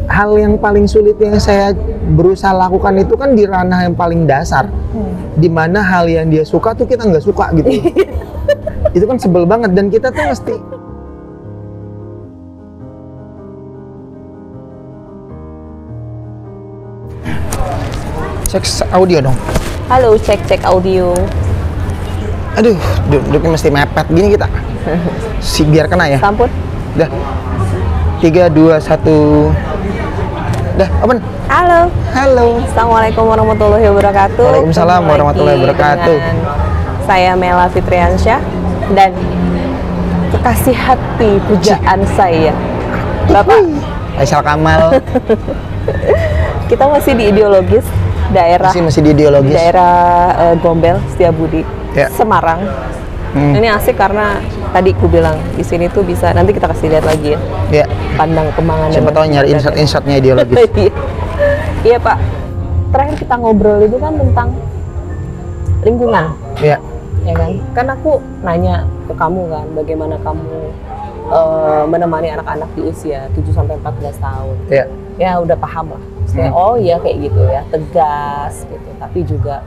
hal yang paling sulit yang saya berusaha lakukan itu kan di ranah yang paling dasar, dimana hal yang dia suka tuh kita nggak suka gitu. Itu kan sebel banget, dan kita tuh mesti cek audio dong. Halo, cek audio. Aduh, duduknya mesti mepet gini kita. Biar kena ya. Sampun. Udah. 3, 2, 1. Udah, open. Halo. Assalamualaikum warahmatullahi wabarakatuh. Waalaikumsalam warahmatullahi wabarakatuh. Saya Mela Fitriansyah dan kekasih hati pujaan saya, Bapak Aisal Kamal. Kita masih di ideologis daerah. Masih di ideologis. Daerah Gombel, Setiabudi, Ya. Semarang. Ini asik karena tadi ku bilang di sini tuh bisa, nanti kita kasih lihat lagi ya. Ya. Pandang Kembangan. Siapa tahu nyari insert-insertnya ideologis. Iya Pak. Terakhir kita ngobrol itu kan tentang lingkungan. Iya. Ya kan? Kan aku nanya ke kamu kan, bagaimana kamu menemani anak-anak di usia 7-14 tahun. Iya. Ya udah paham lah. Maksudnya, oh iya kayak gitu ya, tegas gitu, tapi juga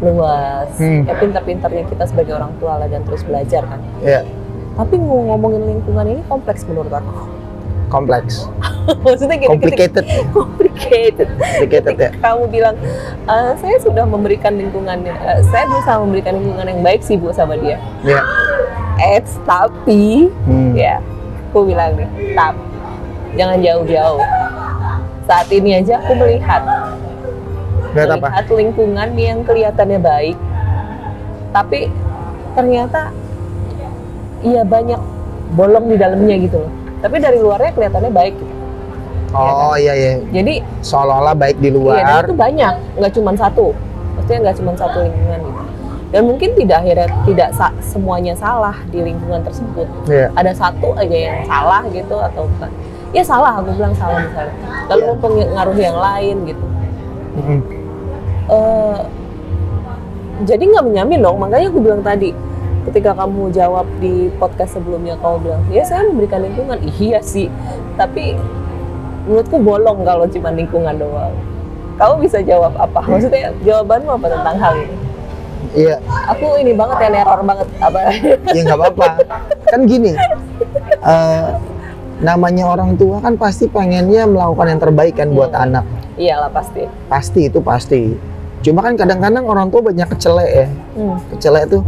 luas. Ya pintar-pintarnya kita sebagai orang tua lah dan terus belajar kan. Iya. Tapi ngomongin lingkungan ini kompleks menurut aku. Kompleks. Maksudnya gini, Complicated. Complicated Ya. Kamu bilang, saya sudah memberikan lingkungan, saya berusaha memberikan lingkungan yang baik sih Bu sama dia. Iya. Tapi, ya, aku bilang nih, jangan jauh-jauh. Saat ini aja aku melihat lingkungan yang kelihatannya baik, tapi ternyata iya banyak bolong di dalamnya gitu loh. Tapi dari luarnya kelihatannya baik. Oh iya. Jadi seolah-olah baik di luar. Iya, dan itu banyak, nggak cuma satu. Maksudnya nggak cuma satu lingkungan gitu. Dan mungkin tidak semuanya salah di lingkungan tersebut. Iya. Ada satu aja yang salah gitu atau bukan. Ya salah, aku bilang salah misalnya. Lalu mempengaruhi yang lain gitu. Jadi nggak menyamin dong, makanya aku bilang tadi ketika kamu jawab di podcast sebelumnya, kamu bilang ya saya memberikan lingkungan. Iya sih, tapi menurutku bolong kalau cuma lingkungan doang. Kamu bisa jawab apa? Maksudnya jawabanmu apa tentang hal ini? Iya. Aku ini banget ya, neror banget apa? Ya nggak apa-apa. Kan gini, namanya orang tua kan pasti pengennya melakukan yang terbaik kan buat anak. Iyalah pasti. Pasti itu pasti. Cuma kan kadang-kadang orang tua banyak kecelek ya. Kecelek tuh,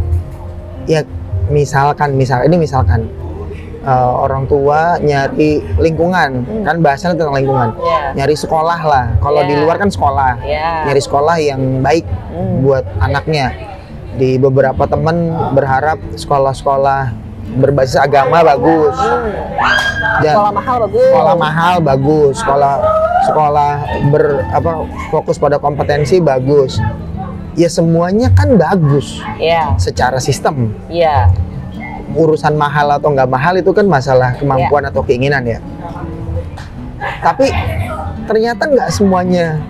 ya misalkan orang tua nyari lingkungan, kan bahasanya tentang lingkungan. Nyari sekolah lah. Kalau di luar kan sekolah. Nyari sekolah yang baik buat anaknya. Di beberapa teman berharap sekolah-sekolah berbasis agama bagus. Sekolah mahal bagus. Sekolah mahal bagus. Sekolah fokus pada kompetensi bagus. Ya semuanya kan bagus. Secara sistem. Urusan mahal atau nggak mahal itu kan masalah kemampuan atau keinginan ya. Tapi ternyata nggak semuanya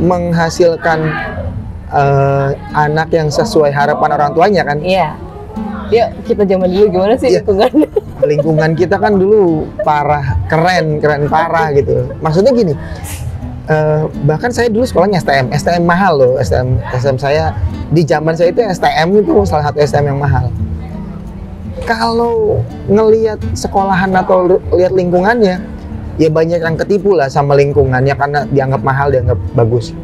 menghasilkan anak yang sesuai harapan orang tuanya kan. Ya kita zaman dulu gimana sih lingkungannya? Lingkungan kita kan dulu keren parah gitu. Maksudnya gini, bahkan saya dulu sekolahnya STM mahal loh. STM saya di zaman saya itu STM itu salah satu STM yang mahal. Kalau ngelihat sekolahan atau lihat lingkungannya, ya banyak yang ketipu lah sama lingkungannya karena dianggap mahal, dianggap bagus.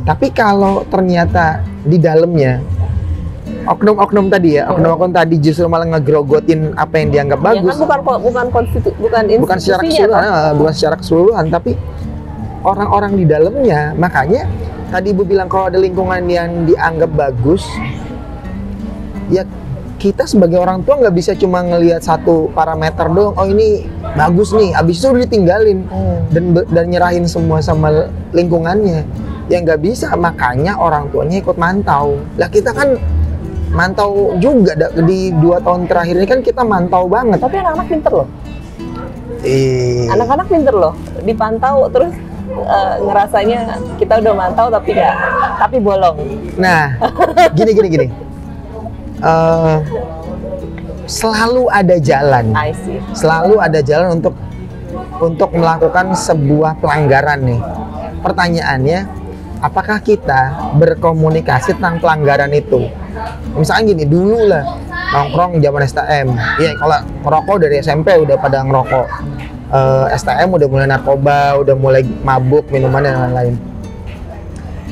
Tapi kalau ternyata di dalamnya oknum-oknum tadi justru malah ngegrogotin apa yang dianggap bagus. Kan bukan secara keseluruhan, tapi orang-orang di dalamnya. Makanya tadi Ibu bilang kalau ada lingkungan yang dianggap bagus, ya kita sebagai orang tua nggak bisa cuma ngelihat satu parameter doang. Oh ini bagus nih, abis itu udah ditinggalin dan nyerahin semua sama lingkungannya. Ya nggak bisa, makanya orang tuanya ikut mantau. Lah kita kan mantau juga di 2 tahun terakhir ini kan kita mantau banget. Tapi anak-anak pinter loh. Anak-anak pinter loh, dipantau terus ngerasanya kita udah mantau tapi bolong. Nah, gini. Selalu ada jalan. I see. Selalu ada jalan untuk untuk melakukan sebuah pelanggaran nih. Pertanyaannya, apakah kita berkomunikasi tentang pelanggaran itu? Misalkan gini, dulu lah nongkrong zaman STM. Iya, kalau ngerokok dari SMP udah pada ngerokok. STM udah mulai narkoba, udah mulai mabuk, minuman dan lain-lain.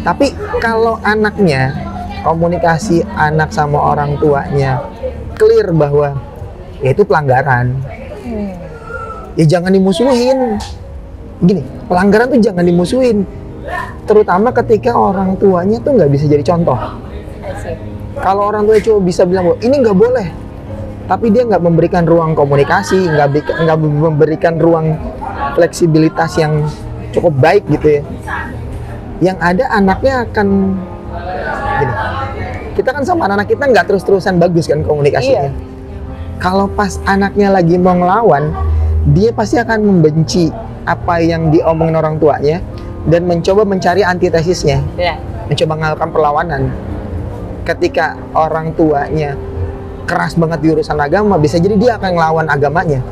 Tapi kalau anaknya, komunikasi anak sama orang tuanya clear bahwa ya itu pelanggaran, ya jangan dimusuhin. Gini, pelanggaran tuh jangan dimusuhin, terutama ketika orang tuanya tuh nggak bisa jadi contoh. Kalau orang tua cuma bisa bilang bahwa ini nggak boleh, tapi dia nggak memberikan ruang komunikasi, nggak memberikan ruang fleksibilitas yang cukup baik gitu ya, yang ada anaknya akan gini. Kita kan sama anak kita nggak terus-terusan bagus kan komunikasinya. Iya. Kalau pas anaknya lagi mau ngelawan, dia pasti akan membenci apa yang diomongin orang tuanya dan mencoba mencari antitesisnya, mencoba melakukan perlawanan. Ketika orang tuanya keras banget di urusan agama, bisa jadi dia akan ngelawan agamanya.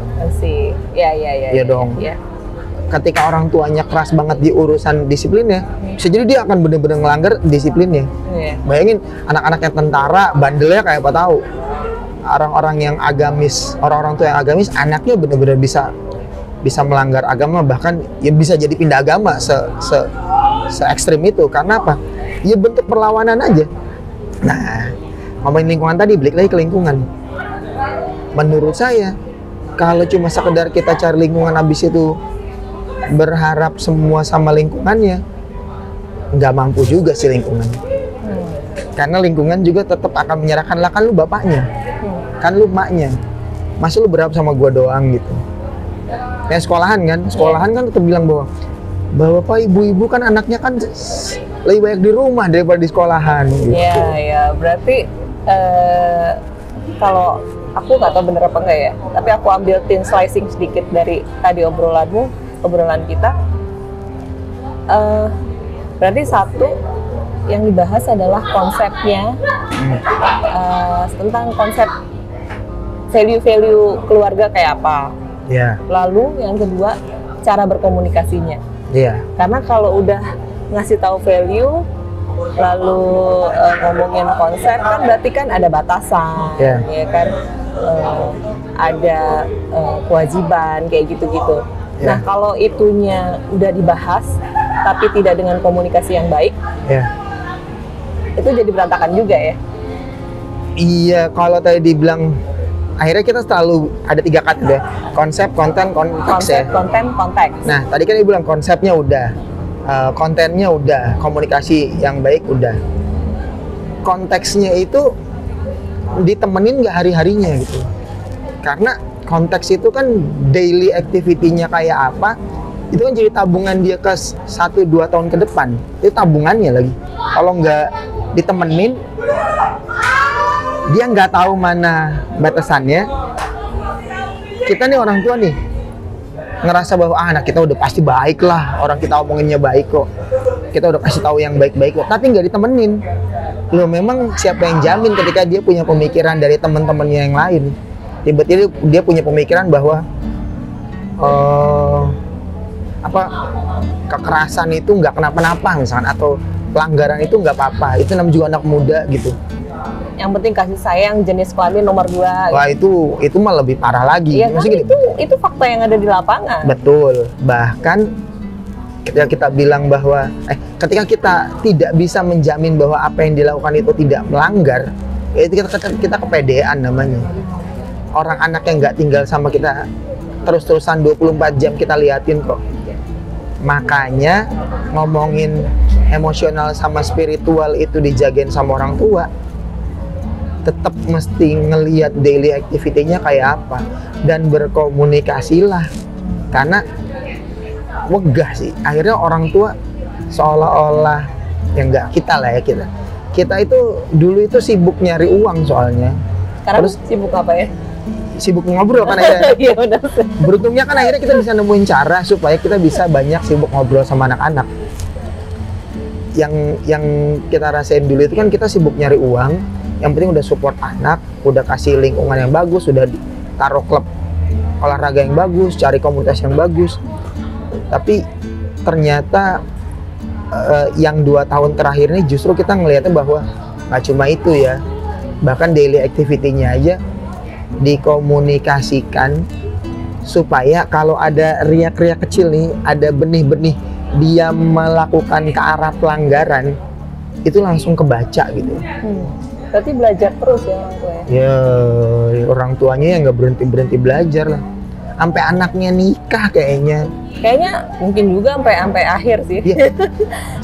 Iya dong. Ya. Ketika orang tuanya keras banget di urusan disiplinnya, bisa jadi dia akan benar-benar ngelanggar disiplinnya. Bayangin anak-anak yang tentara, bandelnya kayak apa tahu. Orang-orang yang agamis, orang-orang tua yang agamis, anaknya benar-benar bisa melanggar agama, bahkan ya bisa jadi pindah agama se ekstrim itu. Karena apa? Ya bentuk perlawanan aja. Nah, ngomongin lingkungan tadi, balik lagi ke lingkungan. Menurut saya, kalau cuma sekedar kita cari lingkungan habis itu berharap semua sama lingkungannya, nggak mampu juga sih lingkungan. Karena lingkungan juga tetap akan menyerahkan, lah kan lu bapaknya, kan lu maknya, masa lu berharap sama gua doang gitu. Kayak sekolahan kan tetap bilang bahwa bapak ibu-ibu kan anaknya kan lebih banyak di rumah daripada di sekolahan gitu. Ya, berarti kalau aku nggak tahu bener apa enggak ya, tapi aku ambil thin slicing sedikit dari tadi obrolan kita. Berarti satu yang dibahas adalah konsepnya, tentang konsep value-value keluarga kayak apa. Lalu yang kedua, cara berkomunikasinya. Karena kalau udah ngasih tahu value, lalu ngomongin konsep, kan berarti kan ada batasan, ya kan, ada kewajiban kayak gitu-gitu. Nah, kalau itunya udah dibahas, tapi tidak dengan komunikasi yang baik, itu jadi berantakan juga ya. Iya, kalau tadi dibilang, akhirnya kita selalu ada 3 kata deh, konsep, konten, konteks. Konsep, konten, konteks. Nah, tadi kan dia bilang konsepnya udah, kontennya udah, komunikasi yang baik udah. Konteksnya itu ditemenin nggak hari-harinya gitu. Karena konteks itu kan daily activity-nya kayak apa, itu kan jadi tabungan dia ke 1-2 tahun ke depan. Itu tabungannya lagi. Kalau nggak ditemenin, dia nggak tahu mana batasannya. Kita nih orang tua nih, ngerasa bahwa anak kita udah pasti baik lah, orang kita omonginnya baik kok, kita udah kasih tahu yang baik-baik kok, tapi nggak ditemenin. Loh, memang siapa yang jamin ketika dia punya pemikiran dari teman-temannya yang lain, tiba-tiba dia punya pemikiran bahwa kekerasan itu nggak kenapa-napa misalkan, atau pelanggaran itu nggak apa-apa, itu namanya juga anak muda gitu. Yang penting kasih sayang jenis kelamin nomor 2. Wah, gitu. itu mah lebih parah lagi. Iya kan, itu fakta yang ada di lapangan. Betul. Bahkan ketika kita bilang bahwa ketika kita tidak bisa menjamin bahwa apa yang dilakukan itu tidak melanggar, ya itu kita kepedean namanya. Orang anak yang nggak tinggal sama kita terus-terusan 24 jam kita liatin kok. Makanya ngomongin emosional sama spiritual itu dijagain sama orang tua, tetap mesti ngelihat daily activity-nya kayak apa dan berkomunikasilah. Karena wegah sih akhirnya orang tua seolah-olah, ya enggak, kita itu dulu itu sibuk nyari uang soalnya. Sekarang terus sibuk apa ya? Sibuk ngobrol kan akhirnya. Iya, benar. Beruntungnya kan akhirnya kita bisa nemuin cara supaya kita bisa banyak sibuk ngobrol sama anak-anak. Yang kita rasain dulu itu kan kita sibuk nyari uang, yang penting udah support anak, udah kasih lingkungan yang bagus, udah taruh klub olahraga yang bagus, cari komunitas yang bagus. Tapi ternyata yang 2 tahun terakhir ini justru kita ngelihatnya bahwa nggak cuma itu ya, bahkan daily activity-nya aja dikomunikasikan supaya kalau ada riak-riak kecil nih, ada benih-benih dia melakukan ke arah pelanggaran, itu langsung kebaca gitu. Berarti belajar terus ya orang tua ya? Ya, orang tuanya ya nggak berhenti belajar lah. Sampai anaknya nikah kayaknya. Kayaknya mungkin juga sampai akhir sih. Ya,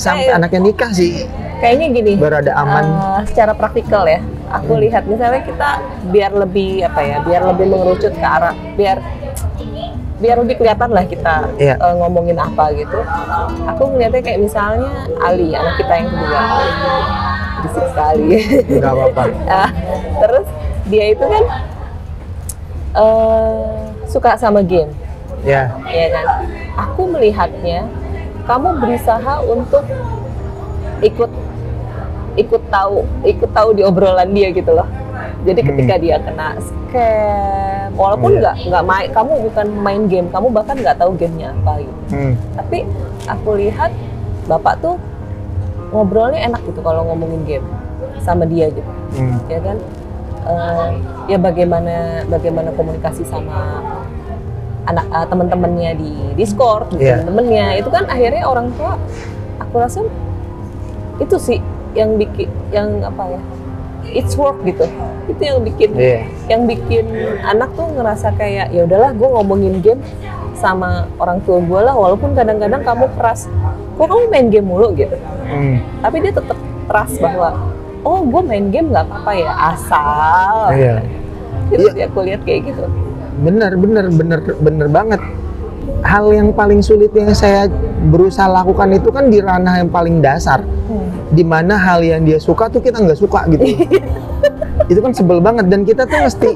sampai anaknya nikah sih. Kayaknya gini. Berada aman. Secara praktikal ya, aku lihat misalnya kita biar lebih mengerucut ke arah, biar lebih kelihatan lah kita ngomongin apa gitu. Aku ngeliatnya kayak misalnya Ali, anak kita yang kedua, berisik sekali. Nggak apa-apa. Terus dia itu kan suka sama game, ya kan. Aku melihatnya, kamu berusaha untuk ikut tahu di obrolan dia gitu loh. Jadi ketika dia kena scam, walaupun nggak main, kamu bukan main game, kamu bahkan nggak tahu gamenya apa gitu. Tapi aku lihat bapak tuh ngobrolnya enak gitu kalau ngomongin game sama dia gitu, ya kan. Ya bagaimana komunikasi sama anak teman-temannya di Discord, teman-temannya itu kan akhirnya orang tua, aku rasa itu sih yang bikin, yang apa ya, it's work gitu. Itu yang bikin anak tuh ngerasa kayak ya udahlah, gue ngomongin game sama orang tua gue lah, walaupun kadang-kadang kamu keras, kok kamu main game mulu gitu. Tapi dia tetap trust bahwa oh gue main game nggak apa-apa ya, asal. Itu sih aku lihat kayak gitu. Bener banget. Hal yang paling sulit yang saya berusaha lakukan itu kan di ranah yang paling dasar, dimana hal yang dia suka tuh kita nggak suka gitu. Itu kan sebel banget, dan kita tuh mesti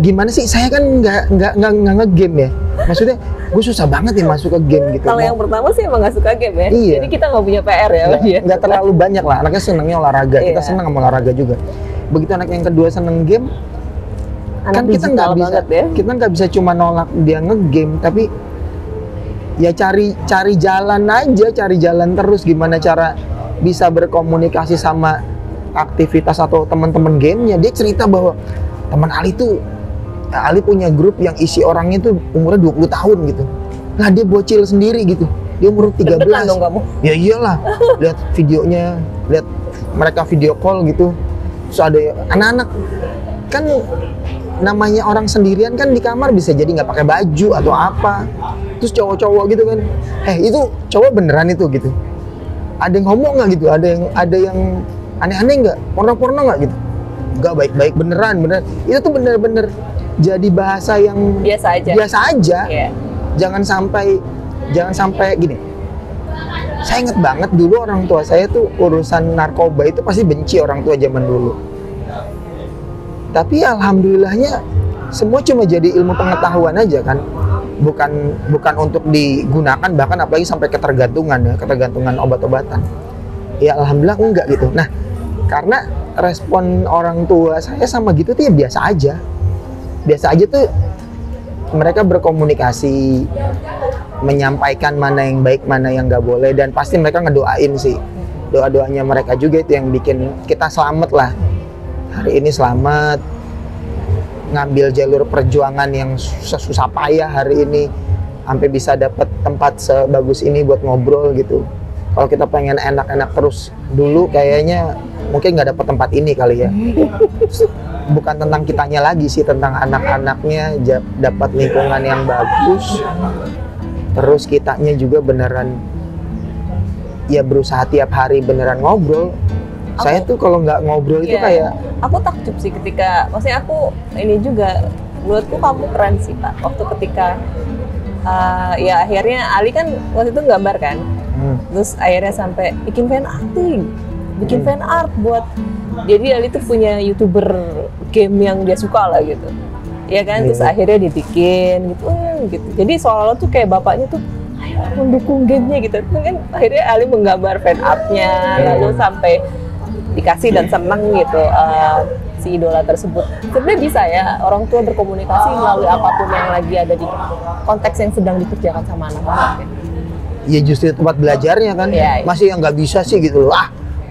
gimana sih? Saya kan nggak nge-game ya, maksudnya gue susah banget nih masuk ke game gitu. Kalau yang pertama sih emang nggak suka game ya, jadi kita nggak punya PR ya. Nggak terlalu banyak lah, anaknya senangnya olahraga, kita senang sama olahraga juga. Begitu anak yang kedua seneng game, kan kita nggak bisa cuma nolak dia nge-game, tapi ya cari jalan aja, cari jalan terus gimana cara bisa berkomunikasi sama aktivitas atau teman-teman gamenya. Dia cerita bahwa teman Ali punya grup yang isi orangnya tuh umurnya 20 tahun gitu. Nah dia bocil sendiri gitu, dia umur 13. Deg-degan dong kamu? Ya iyalah, lihat videonya, lihat mereka video call gitu. Terus ada anak-anak kan, namanya orang sendirian kan di kamar bisa jadi nggak pakai baju atau apa. Terus cowok-cowok gitu kan, itu cowok beneran itu gitu. Ada yang ngomong nggak gitu? Ada yang aneh-aneh nggak? Porno-porno nggak gitu? Nggak, baik-baik, beneran. Itu tuh bener-bener jadi bahasa yang biasa aja. Jangan sampai gini. Saya inget banget dulu orang tua saya tuh urusan narkoba itu pasti benci orang tua zaman dulu. Tapi alhamdulillahnya semua cuma jadi ilmu pengetahuan aja kan, bukan untuk digunakan, bahkan apalagi sampai ketergantungan obat-obatan. Ya alhamdulillah enggak gitu. Nah, karena respon orang tua saya sama gitu tuh ya biasa aja tuh, mereka berkomunikasi, menyampaikan mana yang baik, mana yang nggak boleh, dan pasti mereka ngedoain sih. Doa-doanya mereka juga itu yang bikin kita selamat lah. Hari ini selamat, ngambil jalur perjuangan yang susah payah hari ini, sampai bisa dapat tempat sebagus ini buat ngobrol gitu. Kalau kita pengen enak-enak terus dulu, kayaknya mungkin nggak dapat tempat ini kali ya. Bukan tentang kitanya lagi sih, tentang anak-anaknya dapat lingkungan yang bagus. Terus kitanya juga beneran ya berusaha tiap hari beneran ngobrol. Saya tuh kalau nggak ngobrol itu kayak, aku takjub sih ketika, maksudnya aku ini juga, menurutku kamu keren sih Pak, waktu ketika ya akhirnya Ali kan waktu itu gambar kan, terus akhirnya sampai bikin fan art buat, jadi Ali tuh punya YouTuber game yang dia suka lah gitu, ya kan, terus akhirnya dibikin gitu, jadi seolah-olah tuh kayak bapaknya tuh mendukung gamenya gitu, kan akhirnya Ali menggambar fan artnya, lalu sampai dikasih dan seneng gitu, si idola tersebut. Sebenarnya bisa ya orang tua berkomunikasi melalui apapun yang lagi ada di konteks yang sedang dikerjakan sama anak-anak. Ya justru tempat belajarnya kan, Iya, iya. masih yang nggak bisa sih gitu loh.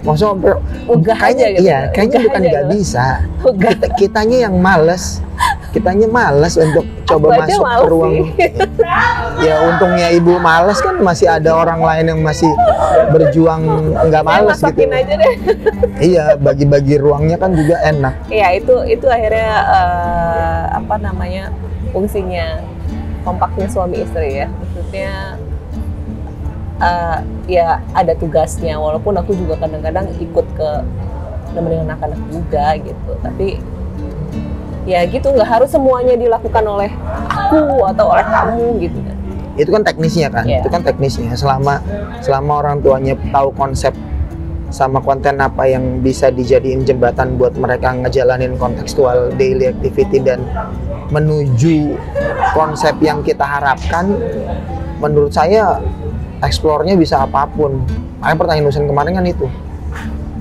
Maksudnya sampai Ugah kayaknya aja gitu. iya, kayaknya Ugah bukan aja nggak gitu. bisa. Ugah. Kitanya yang males. Kitanya males untuk coba Aku aja masuk ke males ruang. sih. Ya untungnya ibu males kan masih ada orang lain yang masih berjuang nggak males gitu. Masakin aja deh. Iya, bagi-bagi ruangnya kan juga enak. Iya, itu akhirnya apa namanya, fungsinya kompaknya suami istri ya. Maksudnya ya ada tugasnya, walaupun aku juga kadang-kadang ikut ke nemenin anak-anak juga gitu, tapi ya gitu, nggak harus semuanya dilakukan oleh aku atau oleh kamu gitu kan. Itu kan teknisnya kan, Iya. itu kan teknisnya. Selama orang tuanya tahu konsep sama konten apa yang bisa dijadiin jembatan buat mereka ngejalanin kontekstual daily activity dan menuju konsep yang kita harapkan, menurut saya explore-nya bisa apapun. Makanya pertanyaan dosen kemarin kan itu,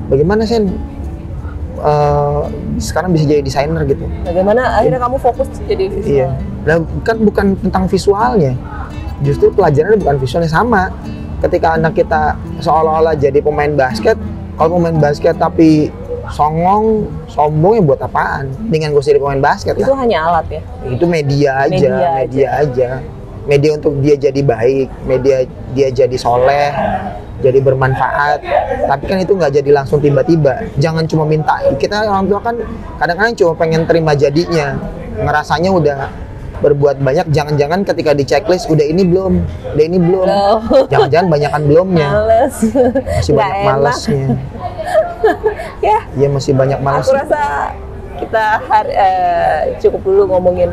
bagaimana sih sekarang bisa jadi desainer gitu. Bagaimana akhirnya kamu fokus jadi visual? Iya. Nah, kan bukan tentang visualnya. Justru pelajarannya bukan visualnya, sama. Ketika anak kita seolah-olah jadi pemain basket, kalau pemain basket tapi sombong ya buat apaan? Dengan gue jadi pemain basket Itu lah. hanya alat ya. Itu media aja. Media untuk dia jadi baik, media dia jadi soleh, jadi bermanfaat. Tapi kan itu nggak jadi langsung tiba-tiba. Jangan cuma minta. Kita orang tua kan kadang-kadang cuma pengen terima jadinya, ngerasanya udah berbuat banyak. Jangan-jangan ketika di checklist udah ini belum. Jangan-jangan banyakan belumnya. Males. Masih Nggak banyak enak. malesnya. Ya, Iya, masih banyak males. aku rasa kita cukup dulu ngomongin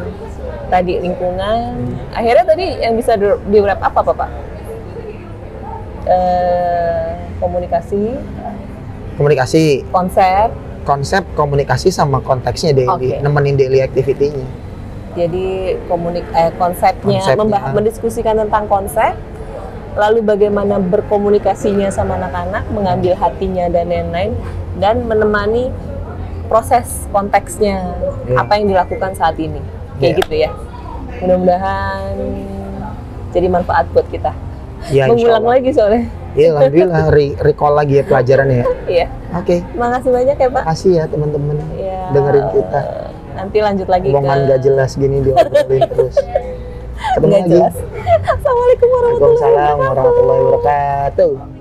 tadi lingkungan. Akhirnya tadi yang bisa di wrap apa Pak? Komunikasi, Konsep komunikasi sama konteksnya daily, Oke. nemenin daily activity-nya. jadi konsepnya, Konsepnya. mendiskusikan tentang konsep, lalu bagaimana berkomunikasinya sama anak-anak, mengambil hatinya dan lain-lain, dan menemani proses konteksnya, Iya. apa yang dilakukan saat ini, kayak Iya. gitu ya. Mudah-mudahan jadi manfaat buat kita. Ya, Mengulang insyaallah. lagi soalnya. Iya, alhamdulillah recall lagi ya pelajarannya ya. Iya. Oke, Makasih banyak ya Pak. makasih ya teman-teman Ya, dengerin kita. Nanti lanjut lagi Omongan ke gak jelas gini diobrolin terus. Ketemu nggak lagi. jelas. Assalamualaikum warahmatullahi Waalaikumsalam warahmatullahi wabarakatuh.